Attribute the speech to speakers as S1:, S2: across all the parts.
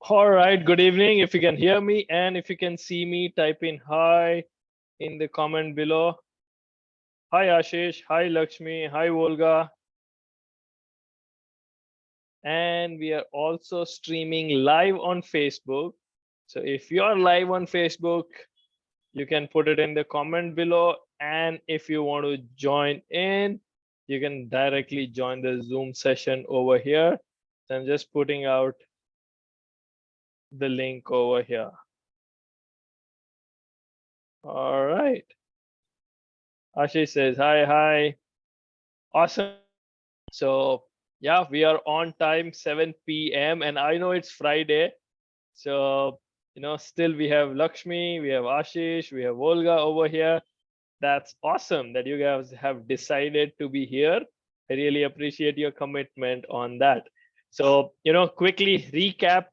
S1: All right, good evening. If you can hear me and if you can see me, type in hi in the comment below. Hi Ashish, hi Lakshmi, hi Volga. And we are also streaming live on Facebook. So if you are live on Facebook, you can put it in the comment below. And if you want to join in, you can directly join the Zoom session over here. So I'm just putting out the link over here. All right. Ashish says, hi. Awesome. So, yeah, we are on time, 7 p.m. And I know it's Friday. So, still we have Lakshmi, we have Ashish, we have Volga over here. That's awesome that you guys have decided to be here. I really appreciate your commitment on that. So, quickly recap.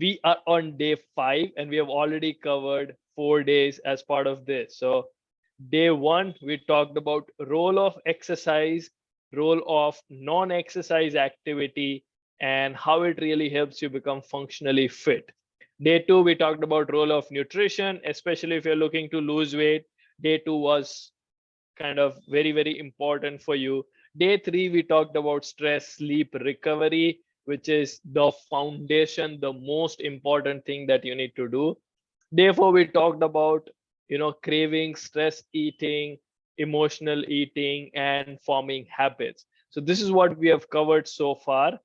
S1: We are on day 5 and we have already covered 4 days as part of this. So, day 1, we talked about role of exercise, role of non-exercise activity, and how it really helps you become functionally fit. Day 2, we talked about role of nutrition, especially if you're looking to lose weight. Day 2 was kind of very important for you. Day 3, we talked about stress, sleep, recovery, which is the foundation, the most important thing that you need to do. Day 4, we talked about, craving, stress eating, emotional eating, and forming habits. So this is what we have covered so far.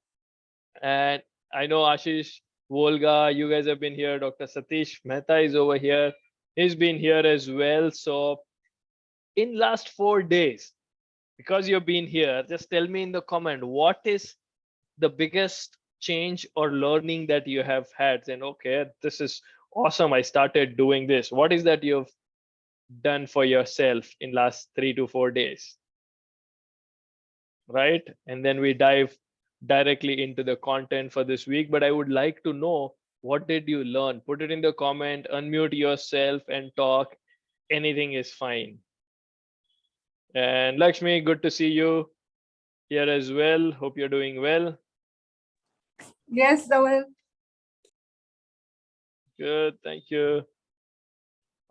S1: And I know Ashish, Volga, you guys have been here. Dr. Satish Mehta is over here. He's been here as well. So in last 4 days, because you've been here, just tell me in the comment, what is the biggest change or learning that you have had? And okay, this is awesome. I started doing this. What is that you've done for yourself in last 3 to 4 days? Right? And then we dive directly into the content for this week. But I would like to know, what did you learn? Put it in the comment, unmute yourself and talk. Anything is fine. And Lakshmi, good to see you here as well. Hope you're doing well.
S2: Yes, Dhaval.
S1: Good, thank you.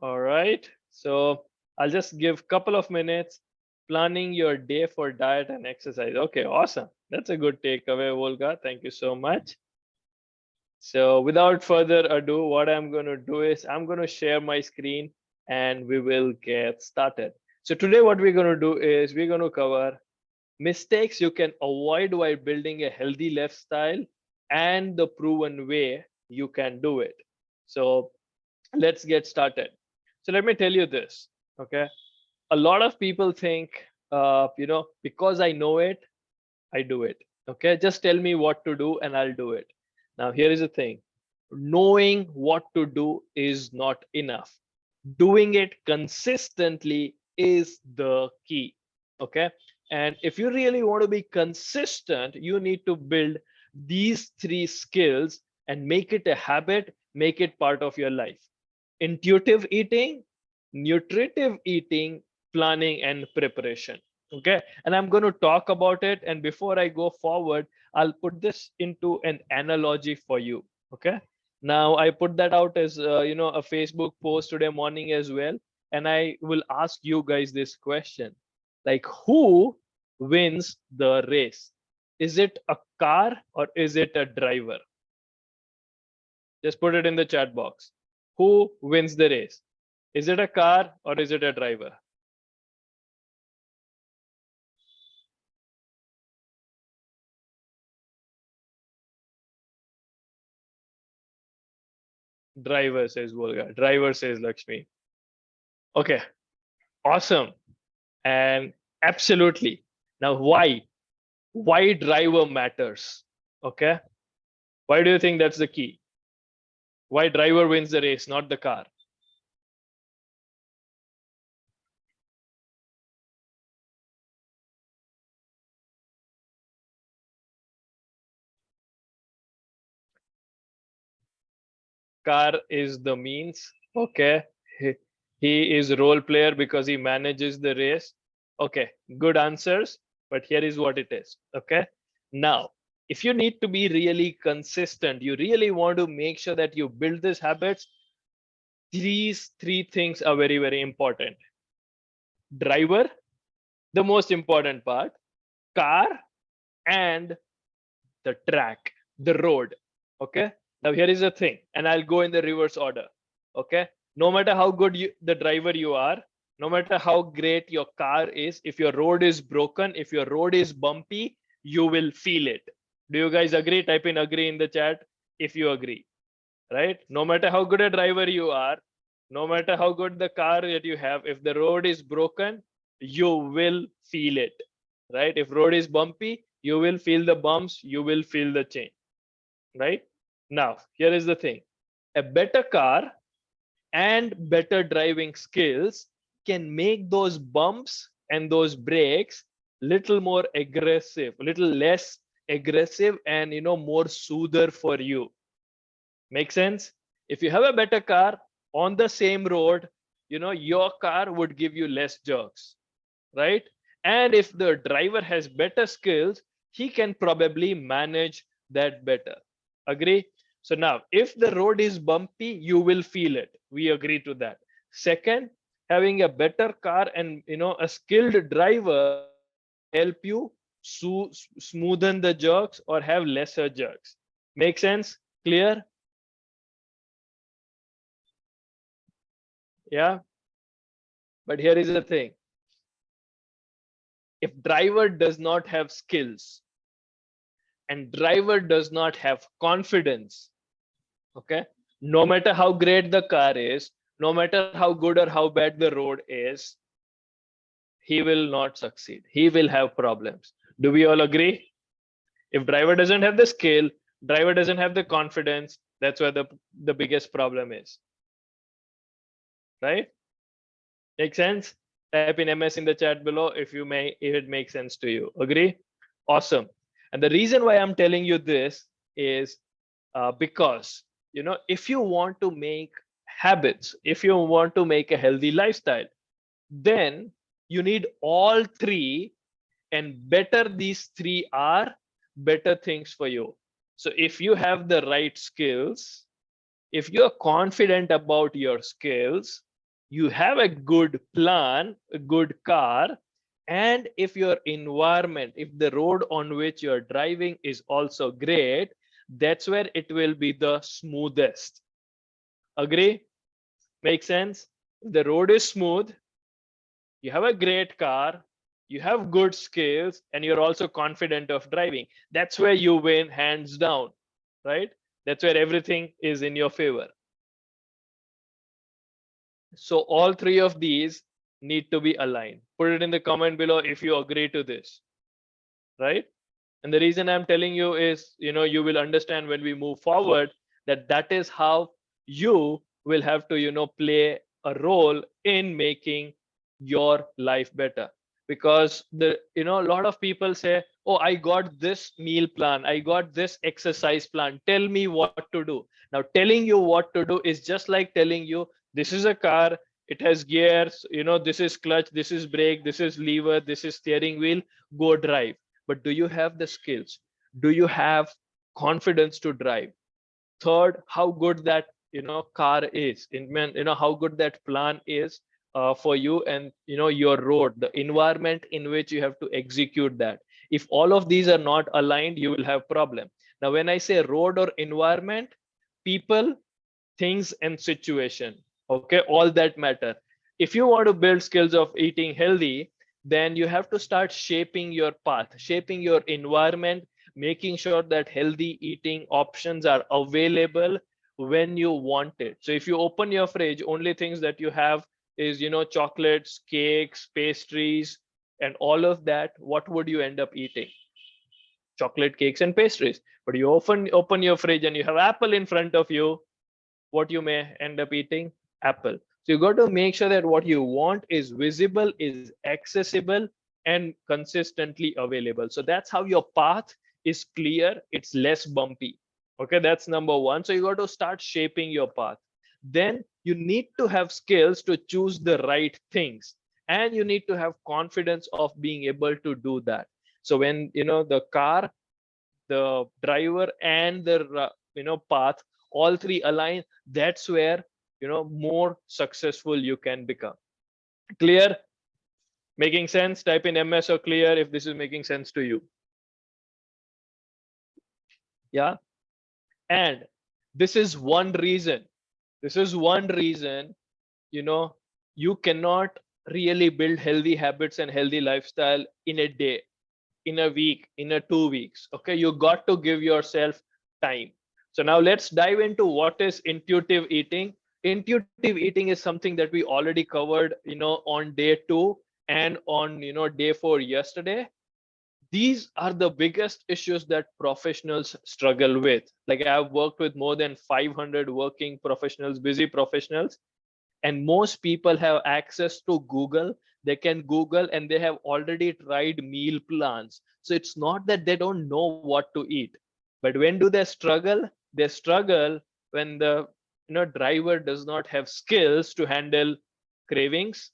S1: All right. So I'll just give couple of minutes. Planning your day for diet and exercise. Okay, awesome. That's a good takeaway, Volga. Thank you so much. So without further ado, what I'm going to do is I'm going to share my screen and we will get started. So today what we're going to do is we're going to cover mistakes you can avoid while building a healthy lifestyle and the proven way you can do it. So let's get started. So let me tell you this, okay? A lot of people think, because I know it, I do it. Okay, just tell me what to do and I'll do it. Now, here is the thing, knowing what to do is not enough. Doing it consistently is the key. Okay, and if you really want to be consistent, you need to build these 3 skills and make it a habit, make it part of your life: intuitive eating, nutritive eating, planning, and preparation. Okay, and I'm going to talk about it. And before I go forward, I'll put this into an analogy for you. Okay, now I put that out as a Facebook post today morning as well, and I will ask you guys this question: like, who wins the race? Is it a car or is it a driver? Just put it in the chat box. Who wins the race? Is it a car or is it a driver? Driver, says Volga. Driver, says Lakshmi. Okay, awesome. And absolutely. Now, why? Why driver matters? Okay. Why do you think that's the key? Why driver wins the race, not the car? Car is the means. Okay. He is role player because he manages the race. Okay, good answers. But here is what it is. Okay. Now, if you need to be really consistent, you really want to make sure that you build these habits, these three things are very, very important. Driver, the most important part, car, and the track, the road. Okay. Now here is the thing, and I'll go in the reverse order. Okay. No matter how good the driver you are, no matter how great your car is, if your road is broken, if your road is bumpy, you will feel it. Do you guys agree? Type in agree in the chat if you agree. Right? No matter how good a driver you are, no matter how good the car that you have, if the road is broken, you will feel it. Right? If road is bumpy, you will feel the bumps, you will feel the change. Right? Now, here is the thing. A better car and better driving skills can make those bumps and those brakes little more aggressive, little less aggressive, and more soother for you. Make sense? If you have a better car on the same road, your car would give you less jerks, right? And if the driver has better skills, he can probably manage that better. Agree? So now, if the road is bumpy, you will feel it. We agree to that. Second, having a better car and a skilled driver will help you smoothen the jerks or have lesser jerks. Make sense? Clear? Yeah. But here is the thing. If driver does not have skills and driver does not have confidence, okay, no matter how great the car is, no matter how good or how bad the road is, he will not succeed. He will have problems. Do we all agree? If driver doesn't have the skill, driver doesn't have the confidence, that's where the biggest problem is. Right? Make sense? Type in MS in the chat below if it makes sense to you. Agree? Awesome. And the reason why I'm telling you this is because if you want to make habits, if you want to make a healthy lifestyle, then you need all three, and better these three are, better things for you. So if you have the right skills, if you're confident about your skills, you have a good plan, a good car, and if your environment, if the road on which you're driving is also great, that's where it will be the smoothest. Agree? Make sense? If the road is smooth, you have a great car, you have good skills, and you're also confident of driving. That's where you win hands down, right? That's where everything is in your favor. So all three of these need to be aligned. Put it in the comment below if you agree to this, right? And the reason I'm telling you is, you will understand when we move forward that is how you will have to, play a role in making your life better. Because a lot of people say, oh, I got this meal plan, I got this exercise plan, tell me what to do. Now, telling you what to do is just like telling you, this is a car, it has gears, this is clutch, this is brake, this is lever, this is steering wheel, go drive. But do you have the skills? Do you have confidence to drive? Third, how good that car is, how good that plan is for you, and your road, the environment in which you have to execute that. If all of these are not aligned, you will have problem. Now, when I say road or environment, people, things, and situation, okay, all that matter. If you want to build skills of eating healthy, then you have to start shaping your path, shaping your environment, making sure that healthy eating options are available when you want it. So if you open your fridge, only things that you have is chocolates, cakes, pastries, and all of that, what would you end up eating? Chocolate, cakes, and pastries. But you often open your fridge and you have apple in front of you, what you may end up eating? Apple. So you got to make sure that what you want is visible, is accessible, and consistently available. So that's how your path is clear, it's less bumpy. Okay, that's number one. So you got to start shaping your path. Then you need to have skills to choose the right things, and you need to have confidence of being able to do that. So when the the driver and the path, all three align, that's where more successful you can become. Clear? Making sense? Type in MS or clear if this is making sense to you. Yeah. And this is one reason, you know you cannot really build healthy habits and healthy lifestyle in a day, in a week, in a 2 weeks. Okay, you got to give yourself time. So now let's dive into what is intuitive eating. Intuitive eating is something that we already covered on day 2 and on day 4 yesterday. These are the biggest issues that professionals struggle with. Like, I've worked with more than 500 working professionals, busy professionals, and most people have access to Google. They can Google and they have already tried meal plans. So it's not that they don't know what to eat. But when do they struggle? They struggle when the driver does not have skills to handle cravings,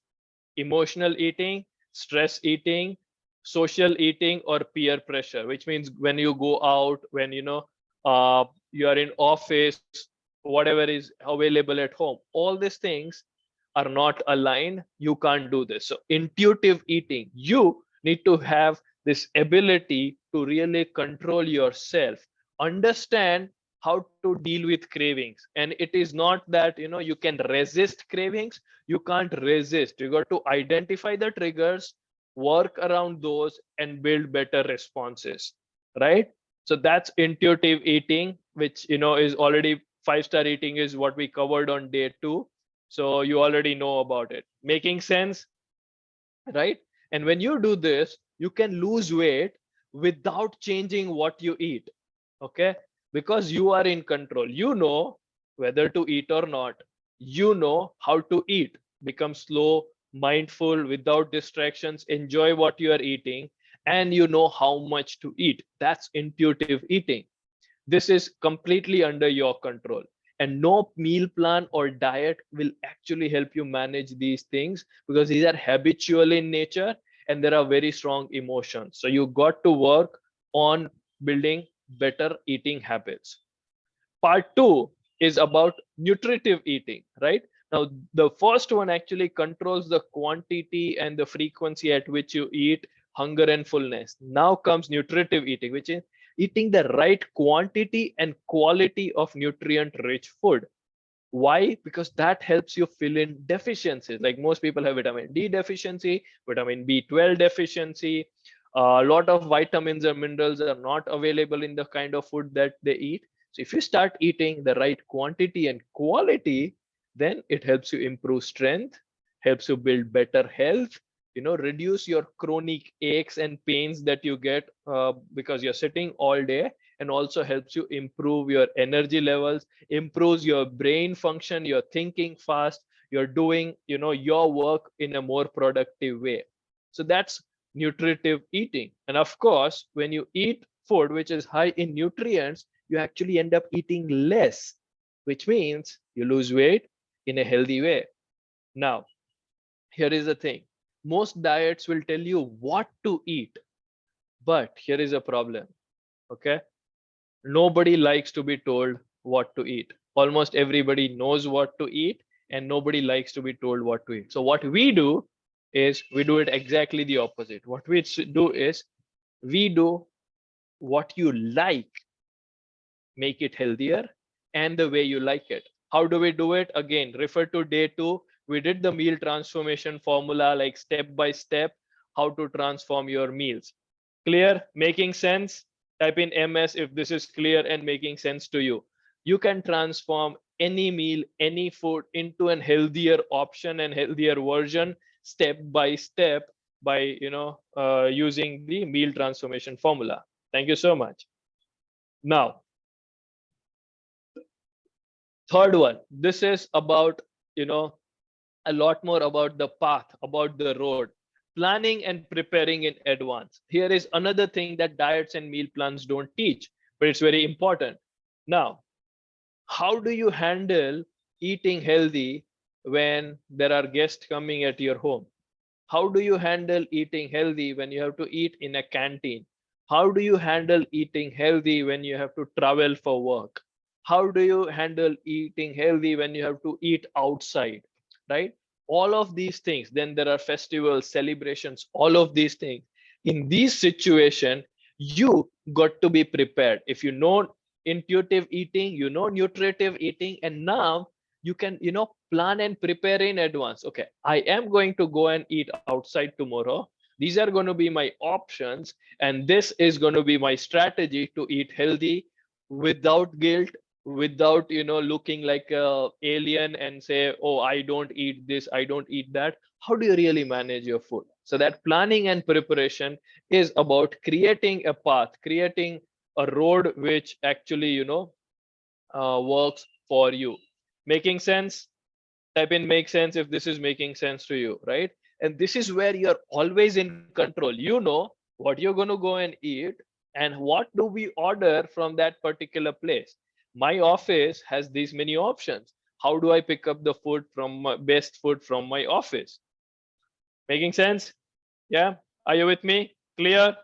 S1: emotional eating, stress eating, social eating, or peer pressure, which means when you go out, when you are in office, whatever is available at home, all these things are not aligned. You can't do this. So intuitive eating, you need to have this ability to really control yourself, understand how to deal with cravings. And it is not that you can resist cravings. You can't resist. You got to identify the triggers, work around those, and build better responses, right? So that's intuitive eating, which is already 5-star eating is what we covered on day 2. So you already know about it. Making sense, right? And when you do this, you can lose weight without changing what you eat. Okay, because you are in control. You know whether to eat or not. You know how to eat. Become slow, mindful, without distractions. Enjoy what you are eating, and you know how much to eat. That's intuitive eating. This is completely under your control, and no meal plan or diet will actually help you manage these things, because these are habitual in nature and there are very strong emotions. So you got to work on building better eating habits. Part 2 is about nutritive eating, right? Now, the first one actually controls the quantity and the frequency at which you eat, hunger and fullness. Now comes nutritive eating, which is eating the right quantity and quality of nutrient rich food. Why? Because that helps you fill in deficiencies. Like, most people have vitamin D deficiency, vitamin B12 deficiency. A lot of vitamins and minerals are not available in the kind of food that they eat. So if you start eating the right quantity and quality, then it helps you improve strength, helps you build better health, reduce your chronic aches and pains that you get because you're sitting all day, and also helps you improve your energy levels, improves your brain function, you're thinking fast, you're doing your work in a more productive way. So that's nutritive eating. And of course, when you eat food which is high in nutrients, you actually end up eating less, which means you lose weight in a healthy way. Now, here is the thing. Most diets will tell you what to eat, but here is a problem. Okay, nobody likes to be told what to eat. Almost everybody knows what to eat, and nobody likes to be told what to eat. So what we do is we do it exactly the opposite. What we do is we do what you like, make it healthier and the way you like it. How do we do it? Again, refer to day 2. We did the meal transformation formula, like step by step, how to transform your meals. Clear? Making sense? Type in MS if this is clear and making sense to you. You can transform any meal, any food into an healthier option and healthier version step by step by using the meal transformation formula. Thank you so much. Now, third one, this is about a lot more about the path, about the road, planning and preparing in advance. Here is another thing that diets and meal plans don't teach, but it's very important. Now, how do you handle eating healthy when there are guests coming at your home? How do you handle eating healthy when you have to eat in a canteen? How do you handle eating healthy when you have to travel for work? How do you handle eating healthy when you have to eat outside, right? All of these things. Then there are festivals, celebrations, all of these things. In these situations, you got to be prepared. If you know intuitive eating, you know nutritive eating, and now you can, plan and prepare in advance. Okay, I am going to go and eat outside tomorrow. These are going to be my options, and this is going to be my strategy to eat healthy without guilt, without looking like a alien and say, oh, I don't eat this, I don't eat that. How do you really manage your food? So that planning and preparation is about creating a path, creating a road which actually works for you. Making sense? Type in make sense if this is making sense to you, right? And this is where you're always in control. You know what you're going to go and eat, and what do we order from that particular place. My office has these many options. How do I pick up the food from best food from my office? Making sense? Yeah, are you with me? Clear?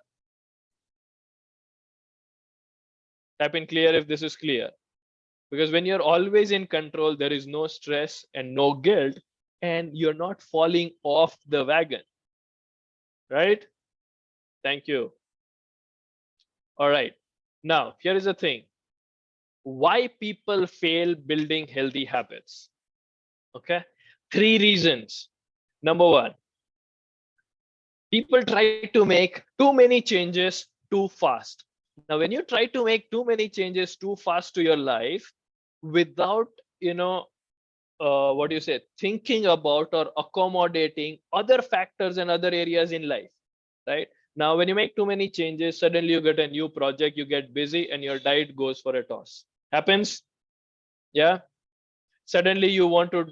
S1: Type in clear if this is clear. Because when you're always in control, there is no stress and no guilt, and you're not falling off the wagon, right? Thank you. All right. Now, here is the thing. Why people fail building healthy habits? Okay. Three reasons. Number one, people try to make too many changes too fast. Now, when you try to make too many changes too fast to your life without, what do you say, thinking about or accommodating other factors and other areas in life, right? Now when you make too many changes, suddenly you get a new project, you get busy, and your diet goes for a toss. Happens. Yeah. Suddenly you want to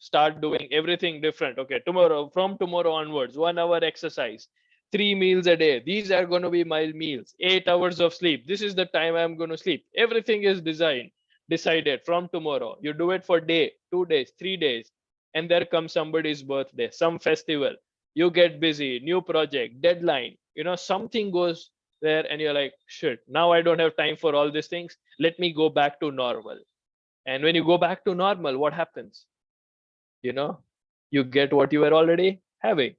S1: start doing everything different. Okay, tomorrow, from tomorrow onwards, 1 hour exercise, 3 meals a day, these are going to be my meals, 8 hours of sleep, this is the time I'm going to sleep. Everything is decided from tomorrow. You do it for day, 2 days, 3 days, and there comes somebody's birthday, some festival, you get busy, new project, deadline, something goes there, and you're like, shit, now I don't have time for all these things, let me go back to normal. And when you go back to normal, what happens? You know, you get what you were already having.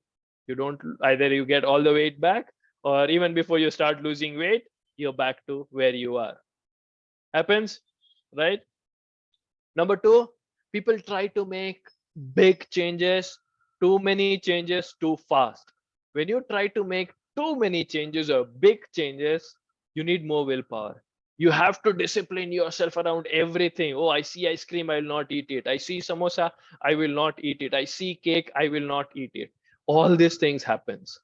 S1: You don't, either you get all the weight back, or even before you start losing weight, you're back to where you are. Happens, right? Number two, people try to make big changes, too many changes too fast. When you try to make too many changes or big changes, you need more willpower. You have to discipline yourself around everything. Oh, I see ice cream, I will not eat it. I see samosa, I will not eat it. I see cake, I will not eat it. All these things happens,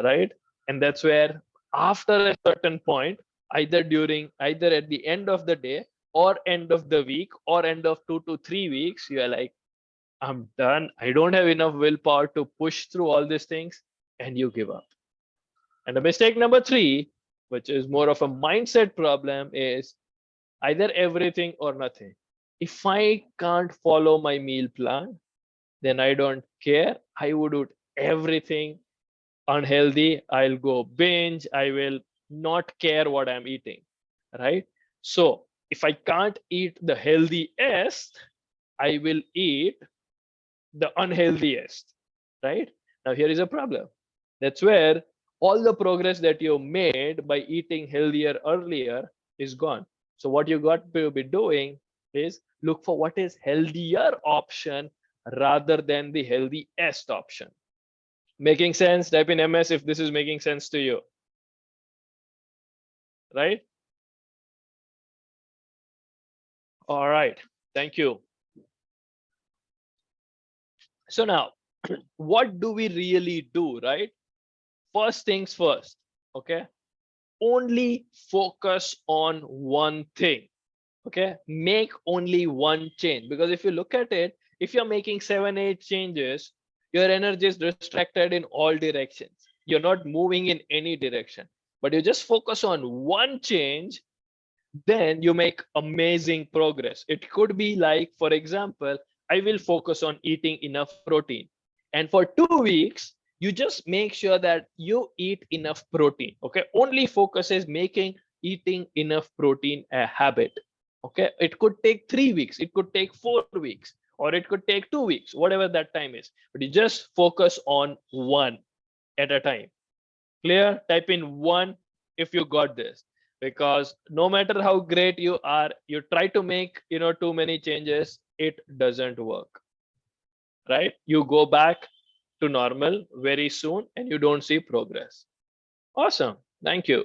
S1: right? And that's where after a certain point, either at the end of the day or end of the week or end of 2 to 3 weeks, you are like, I'm done, I don't have enough willpower to push through all these things, and you give up. And the mistake number three, which is more of a mindset problem, is either everything or nothing. If I can't follow my meal plan, then I don't care, I would do everything unhealthy, I'll go binge, I will not care what I'm eating, right? So if I can't eat the healthiest, I will eat the unhealthiest, right? Now here is a problem. That's where all the progress that you made by eating healthier earlier is gone. So what you got to be doing is look for what is healthier option rather than the healthiest option. Making sense? Type in MS if this is making sense to you. Right? All right. Thank you. So now, what do we really do, right? First things first, okay? Only focus on one thing, okay? Make only one change. Because if you look at it, if you're making 7, 8 changes, your energy is distracted in all directions. You're not moving in any direction. But you just focus on one change, then you make amazing progress. It could be like, for example, I will focus on eating enough protein. And for 2 weeks, You just make sure that you eat enough protein. Okay, only focus is making eating enough protein a habit. Okay, it could take 3 weeks, it could take 4 weeks, or it could take 2 weeks, whatever that time is, but you just focus on one at a time. Clear? Type in one if you got this. Because no matter how great you are, you try to make too many changes, it doesn't work. Right? You go back to normal very soon and you don't see progress. Awesome. Thank you.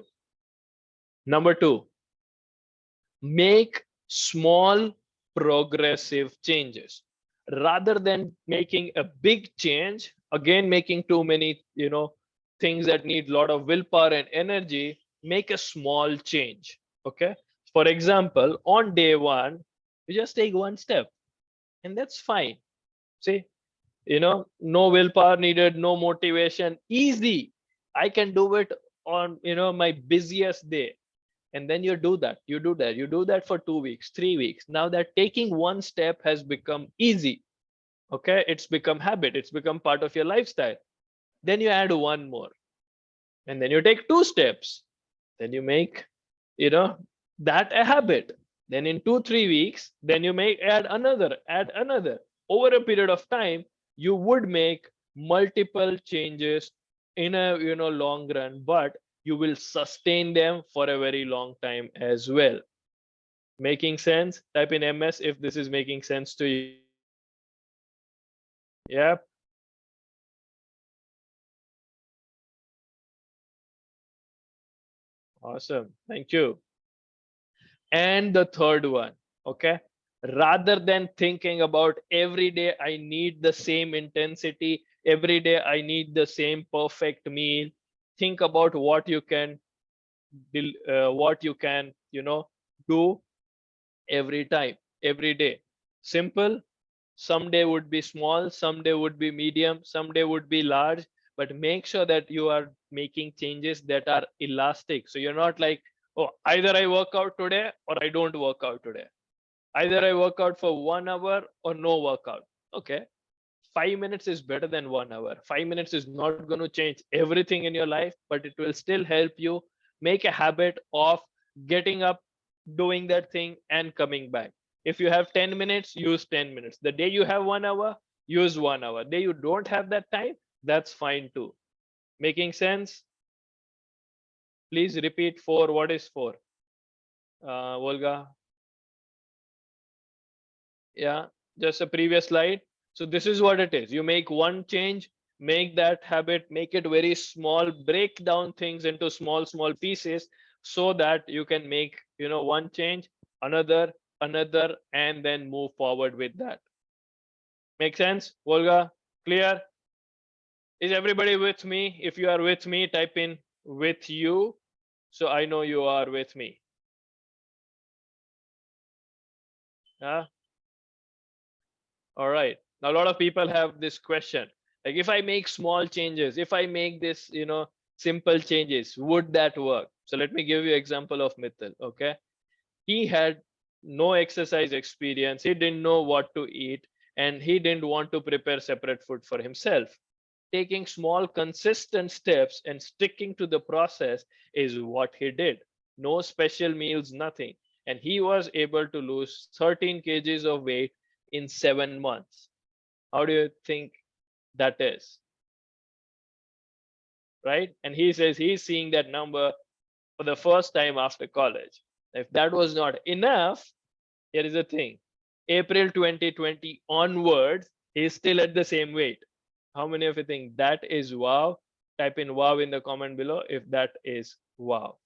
S1: Number two, make small progressive changes rather than making a big change, again making too many things that need a lot of willpower and energy. Make a small change. Okay, for example, on day one you just take one step, and that's fine. See, no willpower needed, no motivation, easy. I can do it on my busiest day. And then you do that for 2 weeks, 3 weeks. Now that taking one step has become easy. Okay, it's become habit, it's become part of your lifestyle. Then you add one more, and then you take two steps. Then you make you know that a habit. Then in 2 3 weeks, then you may add another. Over a period of time, you would make multiple changes in a long run, but you will sustain them for a very long time as well. Making sense? Type in MS if this is making sense to you. Yep. Awesome, thank you. And the third one, okay, rather than thinking about every day I need the same intensity, every day I need the same perfect meal, think about what you can do every time, every day. Simple. Someday would be small, someday would be medium, someday would be large, but make sure that you are making changes that are elastic. So you're not like, oh, either I work out today or I don't work out today. Either I work out for 1 hour or no workout. Okay, 5 minutes is better than 1 hour. 5 minutes is not going to change everything in your life, but it will still help you make a habit of getting up, doing that thing, and coming back. If you have 10 minutes, use 10 minutes. The day you have 1 hour, use 1 hour. Day you don't have that time, that's fine too. Making sense? Please repeat four. What is four? Volga? Yeah, just a previous slide. So this is what it is. You make one change, make that habit, make it very small, break down things into small pieces so that you can make one change, another, and then move forward with that. Make sense, Volga? Clear? Is everybody with me? If you are with me, type in with you so I know you are with me. Yeah. All right. Now, a lot of people have this question. Like, if I make small changes, if I make this, simple changes, would that work? So let me give you example of Mithil. Okay. He had no exercise experience. He didn't know what to eat, and he didn't want to prepare separate food for himself. Taking small, consistent steps and sticking to the process is what he did. No special meals, nothing. And he was able to lose 13 kgs of weight in 7 months. How do you think that is? Right? And he says he's seeing that number for the first time after college. If that was not enough, here is the thing. April 2020 onwards, he's still at the same weight. How many of you think that is wow? Type in wow in the comment below if that is wow.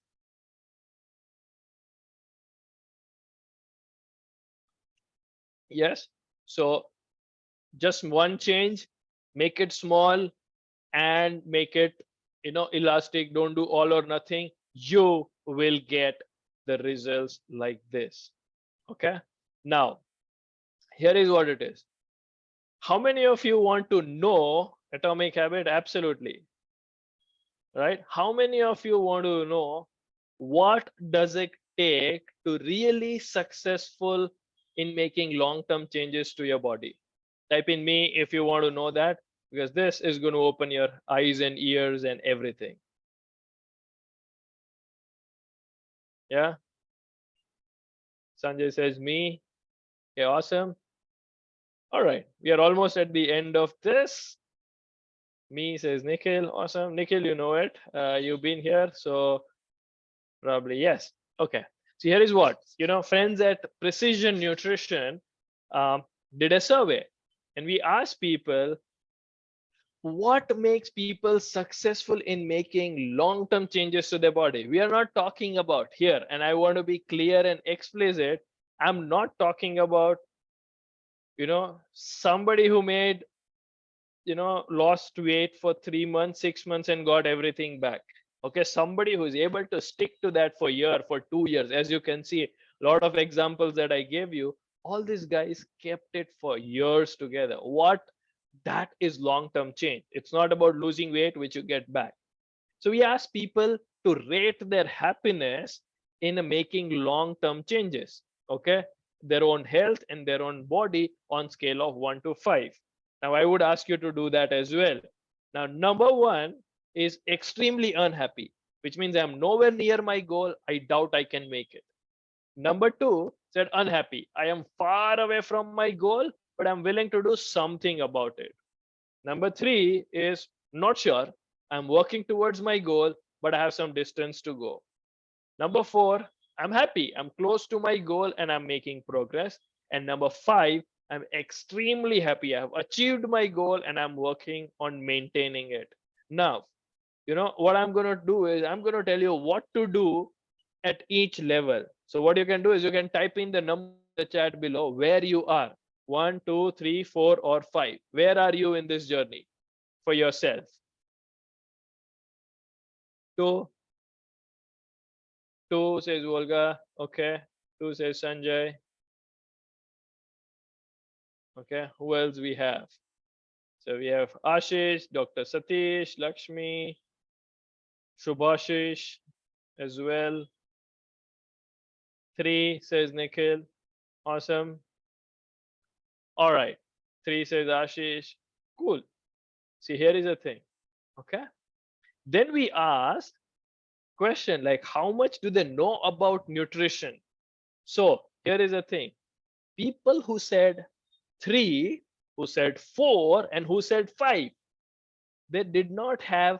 S1: Yes. So just one change, make it small and make it elastic. Don't do all or nothing. You will get the results like this. Okay. Now, here is what it is. How many of you want to know atomic habit? Absolutely. Right? How many of you want to know what does it take to really successful in making long-term changes to your body? Type in me if you want to know that. because this is going to open your eyes and ears and everything. Yeah. Sanjay says me. Okay, awesome. All right, we are almost at the end of this. Me says Nikhil. Awesome. Nikhil, you know it. You've been here, so probably yes. Okay. So here is what, friends at Precision Nutrition um, did a survey, and we asked people what makes people successful in making long-term changes to their body. We are not talking about here, and I want to be clear and explicit. I'm not talking about somebody who made lost weight for 3 months, 6 months, and got everything back. Okay, somebody who's able to stick to that for a year, for 2 years. As you can see, a lot of examples that I gave you, all these guys kept it for years together. What that is long-term change. It's not about losing weight, which you get back. So we ask people to rate their happiness in making long-term changes. Okay, their own health and their own body on scale of 1 to 5. Now I would ask you to do that as well. Now number 1 is extremely unhappy, which means I'm nowhere near my goal. I doubt I can make it. Number 2 said unhappy, I am far away from my goal, but I'm willing to do something about it. Number 3 is not sure, I'm working towards my goal, but I have some distance to go. Number 4, I'm happy, I'm close to my goal and I'm making progress. And number 5, I'm extremely happy, I have achieved my goal and I'm working on maintaining it. Now, what I'm going to do is I'm going to tell you what to do at each level. So what you can do is you can type in the numbers in the chat below where you are. 1, 2, 3, 4, or 5. Where are you in this journey for yourself? 2, 2 says Volga. Okay. 2 says Sanjay. Okay. Who else we have? So we have Ashish, Dr. Satish, Lakshmi, Shubhashish as well. 3 says Nikhil. Awesome. All right. 3 says Ashish. Cool. See, here is the thing. Okay. Then we asked question like, how much do they know about nutrition? So here is the thing. People who said 3, who said 4, and who said 5, they did not have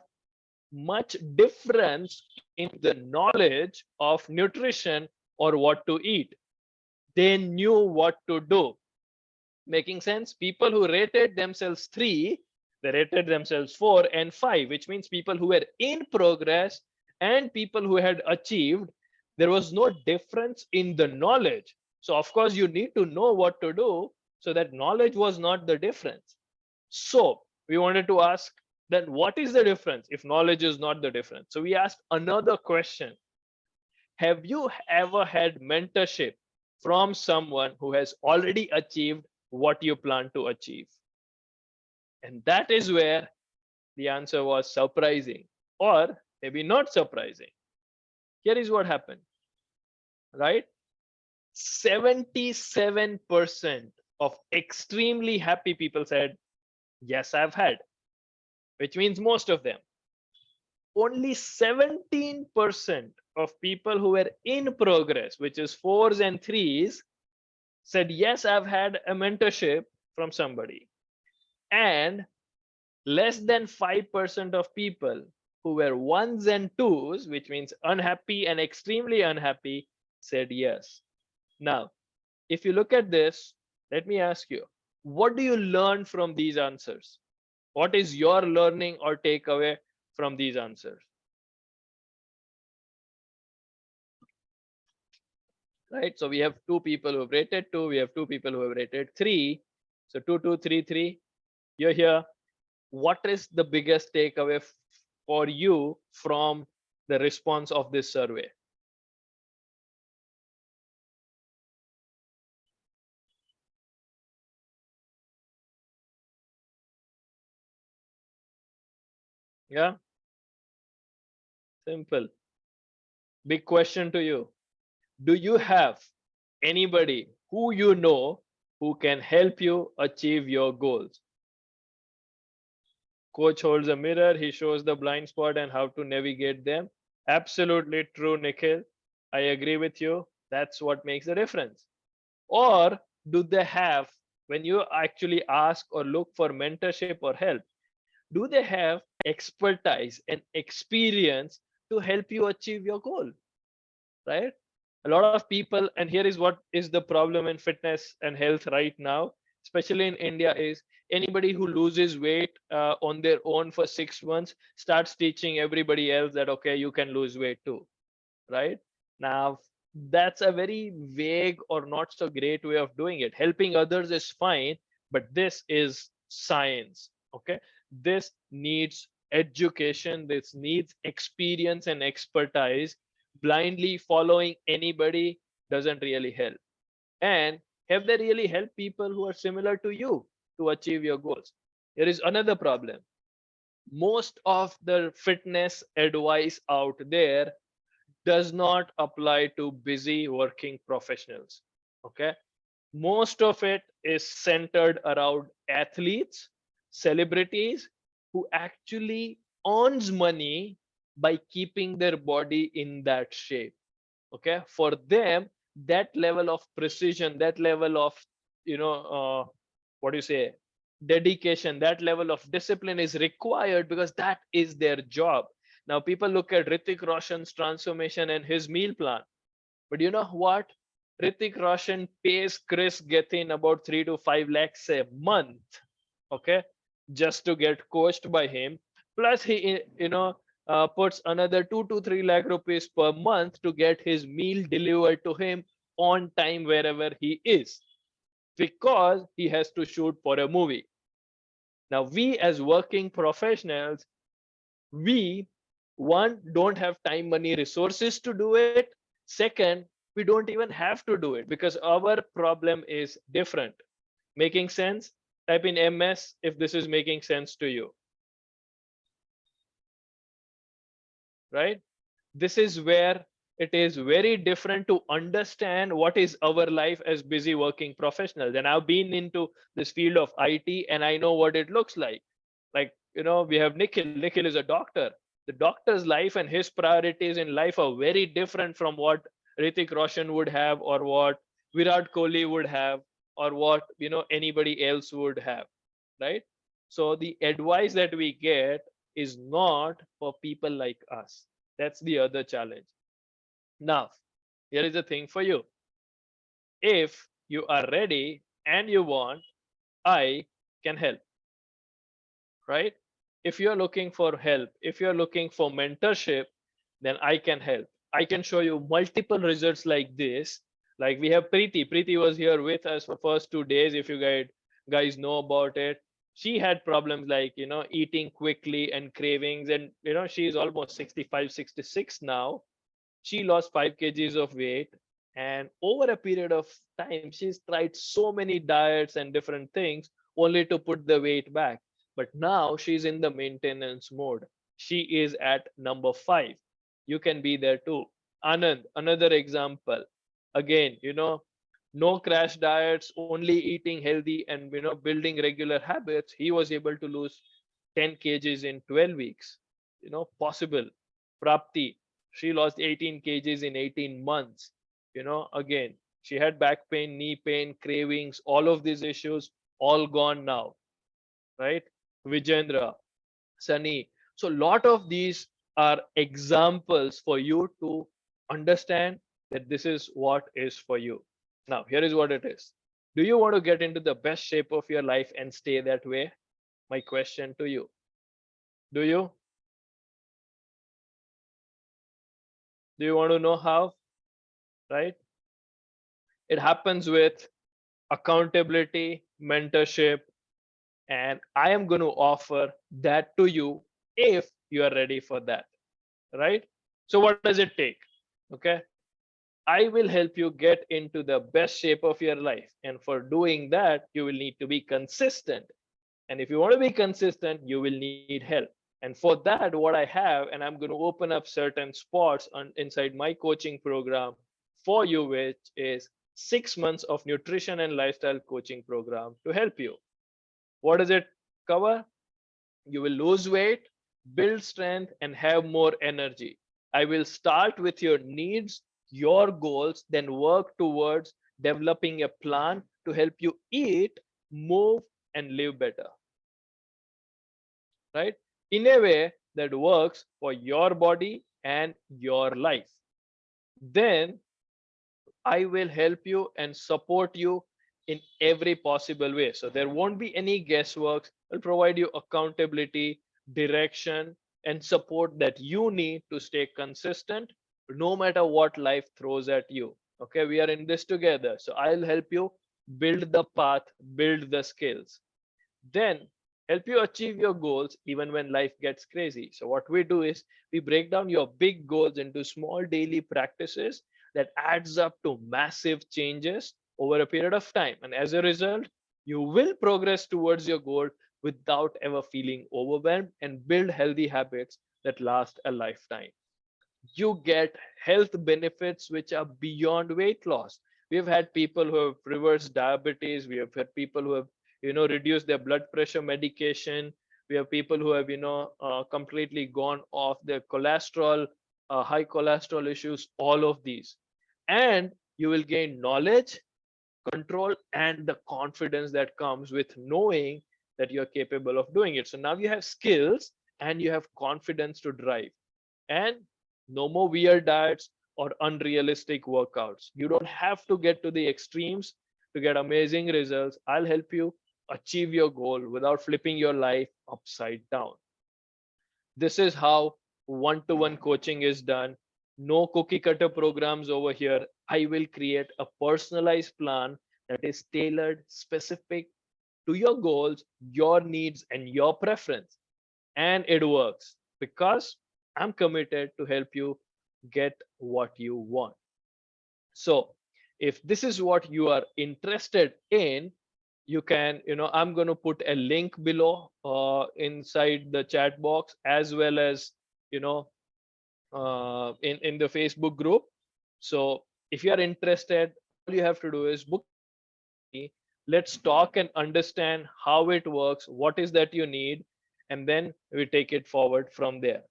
S1: much difference in the knowledge of nutrition or what to eat. They knew what to do. Making sense? People who rated themselves 3, they rated themselves 4 and 5, which means people who were in progress and people who had achieved, there was no difference in the knowledge. So of course you need to know what to do, so that knowledge was not the difference. So we wanted to ask, then what is the difference if knowledge is not the difference? So we asked another question. Have you ever had mentorship from someone who has already achieved what you plan to achieve? And that is where the answer was surprising, or maybe not surprising. Here is what happened, right? 77% of extremely happy people said, yes, I've had, which means most of them. Only 17% of people who were in progress, which is 4s and 3s, said, yes, I've had a mentorship from somebody. And less than 5% of people who were 1s and 2s, which means unhappy and extremely unhappy, said yes. Now, if you look at this, let me ask you, what do you learn from these answers? What is your learning or takeaway from these answers? Right, so we have 2 people who have rated 2, we have 2 people who have rated 3. So 2, 2, 3, 3. You're here. What is the biggest takeaway for you from the response of this survey? Yeah, simple. Big question to you. Do you have anybody who you know who can help you achieve your goals? Coach holds a mirror, he shows the blind spot and how to navigate them. Absolutely true, Nikhil. I agree with you. That's what makes the difference. Or do they have, when you actually ask or look for mentorship or help, do they have expertise and experience to help you achieve your goal? Right? A lot of people, and here is what is the problem in fitness and health right now, especially in India, is anybody who loses weight on their own for 6 months starts teaching everybody else that, okay, you can lose weight too, right? Now, that's a very vague or not so great way of doing it. Helping others is fine, but this is science, okay? This needs education, this needs experience and expertise. Blindly following anybody doesn't really help. And have they really helped people who are similar to you to achieve your goals? There is another problem. Most of the fitness advice out there does not apply to busy working professionals. Okay. Most of it is centered around athletes, celebrities who actually earns money by keeping their body in that shape. Okay. For them, that level of precision, that level of, what do you say, dedication, that level of discipline is required because that is their job. Now, people look at Ritik Roshan's transformation and his meal plan. But you know what? Ritik Roshan pays Chris Gethin about 3 to 5 lakhs a month, okay, just to get coached by him. Plus, he, puts another 2 to 3 lakh rupees per month to get his meal delivered to him on time wherever he is, because he has to shoot for a movie. Now, we as working professionals, we, one, don't have time, money, resources to do it. Second, we don't even have to do it because our problem is different. Making sense? Type in MS if this is making sense to you, right? This is where it is very different to understand what is our life as busy working professionals. And I've been into this field of IT and I know what it looks like. Like, we have Nikhil. Nikhil is a doctor. The doctor's life and his priorities in life are very different from what Ritik Roshan would have, or what Virat Kohli would have, or what anybody else would have, right? So the advice that we get is not for people like us. That's the other challenge. Now, here is the thing for you. If you are ready and you want, I can help, right? If you're looking for help, if you're looking for mentorship, then I can help. I can show you multiple results like this. Like we have Preeti. Preeti was here with us for first 2 days. If you guys know about it, she had problems like eating quickly and cravings, and she's almost 65, 66 now. She lost 5 kgs of weight, and over a period of time she's tried so many diets and different things only to put the weight back. But now she's in the maintenance mode. She is at number 5. You can be there too. Anand, another example. Again, no crash diets, only eating healthy and building regular habits. He was able to lose 10 kgs in 12 weeks. Possible. Prapti, she lost 18 kgs in 18 months. Again, she had back pain, knee pain, cravings, all of these issues, all gone now, right? Vijendra, Sunny. So, a lot of these are examples for you to understand that this is what is for you. Now, here is what it is. Do you want to get into the best shape of your life and stay that way? My question to you. Do you? Do you want to know how? Right? It happens with accountability, mentorship, and I am going to offer that to you if you are ready for that, right? So, what does it take? Okay, I will help you get into the best shape of your life, and for doing that, you will need to be consistent. And if you want to be consistent, you will need help. And for that, what I have, and I'm going to open up certain spots inside my coaching program for you, which is 6 months of nutrition and lifestyle coaching program to help you. What does it cover? You will lose weight, build strength, and have more energy. I will start with your needs, your goals, then work towards developing a plan to help you eat, move, and live better, right? In a way that works for your body and your life. Then I will help you and support you in every possible way. So there won't be any guesswork. I'll provide you accountability, direction, and support that you need to stay consistent no matter what life throws at you. Okay, we are in this together. So I'll help you build the path, build the skills, then help you achieve your goals even when life gets crazy. So what we do is we break down your big goals into small daily practices that adds up to massive changes over a period of time, and as a result you will progress towards your goal without ever feeling overwhelmed and build healthy habits that last a lifetime. You get health benefits which are beyond weight loss. We've had people who have reversed diabetes. We have had people who have, reduced their blood pressure medication. We have people who have, completely gone off their cholesterol, high cholesterol issues, all of these. And you will gain knowledge, control, and the confidence that comes with knowing that you're capable of doing it. So now you have skills and you have confidence to drive. And no more weird diets or unrealistic workouts. You don't have to get to the extremes to get amazing results. I'll help you achieve your goal without flipping your life upside down. This is how one to one coaching is done. No cookie cutter programs over here. I will create a personalized plan that is tailored, specific to your goals, your needs, and your preference. And it works because I'm committed to help you get what you want. So, if this is what you are interested in, you can, I'm going to put a link below inside the chat box, as well as, you know, in the Facebook group. So, if you are interested, all you have to do is book a session with me. Let's talk and understand how it works, what is that you need, and then we take it forward from there.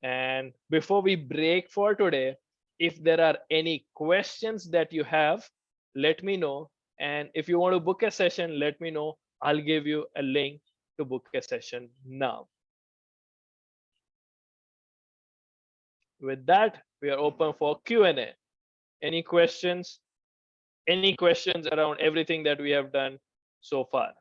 S1: And before we break for today, if there are any questions that you have, let me know. And if you want to book a session, let me know. I'll give you a link to book a session now. With that, we are open for Q&A. Any questions? Any questions around everything that we have done so far?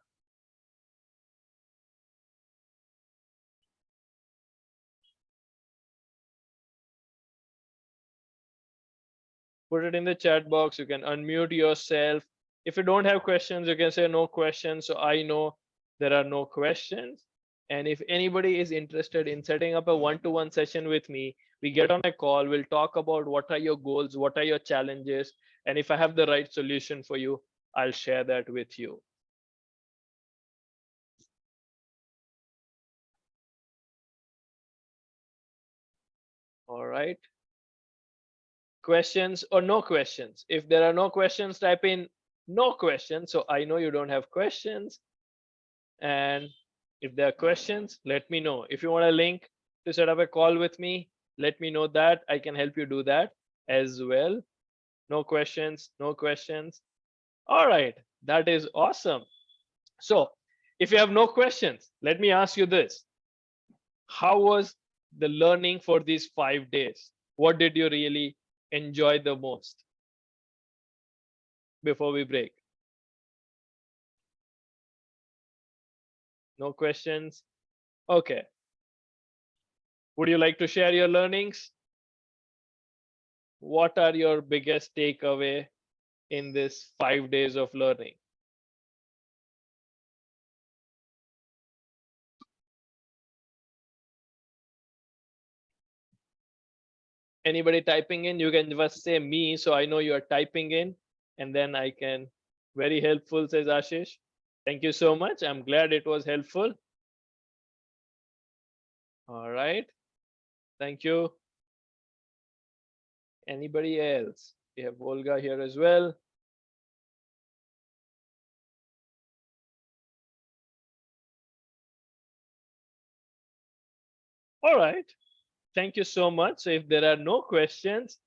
S1: Put it in the chat box. You can unmute yourself. If you don't have questions, you can say no questions. So I know there are no questions. And if anybody is interested in setting up a one-to-one session with me, we get on a call. We'll talk about what are your goals, what are your challenges, and if I have the right solution for you, I'll share that with you. All right. Questions or no questions? If there are no questions, type in no questions. So I know you don't have questions. And if there are questions, let me know. If you want a link to set up a call with me, let me know that. I can help you do that as well. No questions, no questions. All right, that is awesome. So, if you have no questions, let me ask you this. How was the learning for these 5 days? What did you really enjoy the most before we break? No questions? Okay. Would you like to share your learnings? What are your biggest takeaway in this 5 days of learning? Anybody typing in? You can just say me, so I know you're typing in, and then I can. Very helpful, says Ashish. Thank you so much. I'm glad it was helpful. All right. Thank you. Anybody else? We have Volga here as well. All right. Thank you so much. So if there are no questions,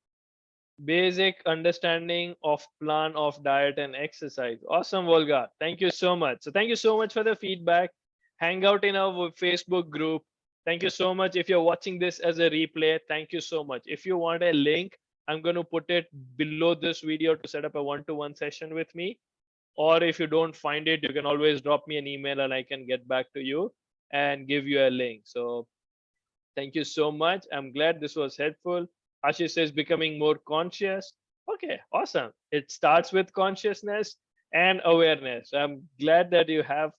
S1: basic understanding of plan of diet and exercise. Awesome, Volga. Thank you so much. So thank you so much for the feedback. Hang out in our Facebook group. Thank you so much. If you're watching this as a replay, thank you so much. If you want a link, I'm going to put it below this video to set up a one-to-one session with me. Or if you don't find it, you can always drop me an email and I can get back to you and give you a link. So thank you so much. I'm glad this was helpful. Ashish says becoming more conscious. Okay, awesome. It starts with consciousness and awareness. I'm glad that you have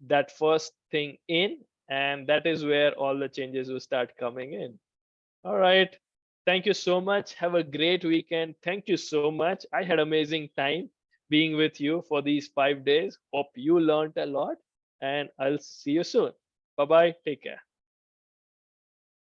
S1: that first thing in, and that is where all the changes will start coming in. All right. Thank you so much. Have a great weekend. Thank you so much. I had amazing time being with you for these 5 days. Hope you learned a lot, and I'll see you soon. Bye bye. Take care.